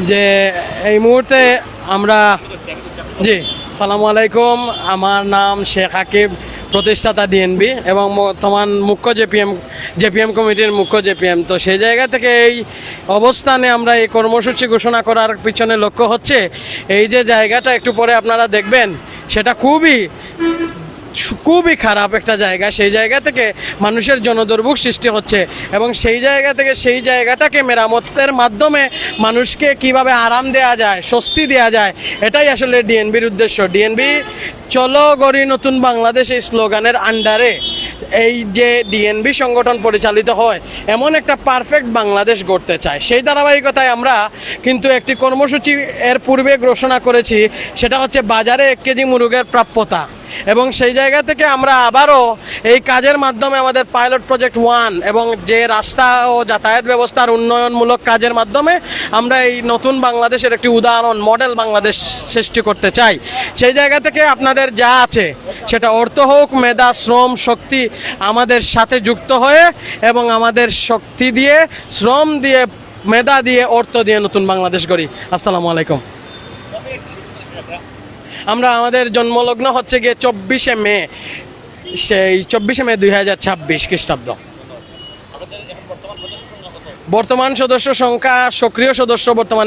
যে এই মুহূর্তে আমরা জি সালামু আলাইকুম, আমার নাম শেখ আকিব, প্রতিষ্ঠাতা ডিএনবি এবং বর্তমান মুখ্য জেপিএম কমিটির মুখ্য জেপিএম। তো সেই জায়গা থেকে এই অবস্থানে আমরা এই কর্মসূচি ঘোষণা করার পিছনে লক্ষ্য হচ্ছে এই যে জায়গাটা একটু পরে আপনারা দেখবেন, সেটা খুবই খারাপ একটা জায়গা। সেই জায়গা থেকে মানুষের জনদুর্ভোগ সৃষ্টি হচ্ছে এবং সেই জায়গা থেকে সেই জায়গাটাকে মেরামতের মাধ্যমে মানুষকে কিভাবে আরাম দেওয়া যায়, স্বস্তি দেওয়া যায়, এটাই আসলে ডিএনবির উদ্দেশ্য। ডিএনবি চলো গড়ি নতুন বাংলাদেশ এই স্লোগানের আন্ডারে এই যে ডিএনবি সংগঠন পরিচালিত হয়, এমন একটা পারফেক্ট বাংলাদেশ গড়তে চায়। সেই ধারাবাহিকতায় আমরা কিন্তু একটি কর্মসূচি এর পূর্বে ঘোষণা করেছি, সেটা হচ্ছে বাজারে 1 কেজি মুরগের প্রাপ্যতা। এবং সেই জায়গা থেকে আমরা আবারও এই কাজের মাধ্যমে আমাদের পাইলট প্রজেক্ট 1 এবং যে রাস্তা ও যাতায়াত ব্যবস্থার উন্নয়নমূলক কাজের মাধ্যমে আমরা এই নতুন বাংলাদেশের একটি উদাহরণ মডেল বাংলাদেশ সৃষ্টি করতে চাই। সেই জায়গা থেকে আপনাদের যা আছে সেটা অর্থ হোক, মেধা, শ্রম, শক্তি আমাদের সাথে যুক্ত হয়ে এবং আমাদের শক্তি দিয়ে, শ্রম দিয়ে, মেধা দিয়ে, অর্থ দিয়ে নতুন বাংলাদেশ গড়ি। আসসালামু আলাইকুম। আমরা আমাদের জন্মলগ্ন হচ্ছে গিয়ে 24শে মে, সেই 24শে মে 2026 খ্রিস্টাব্দ। বর্তমান সদস্য সংখ্যা, সক্রিয় সদস্য বর্তমানে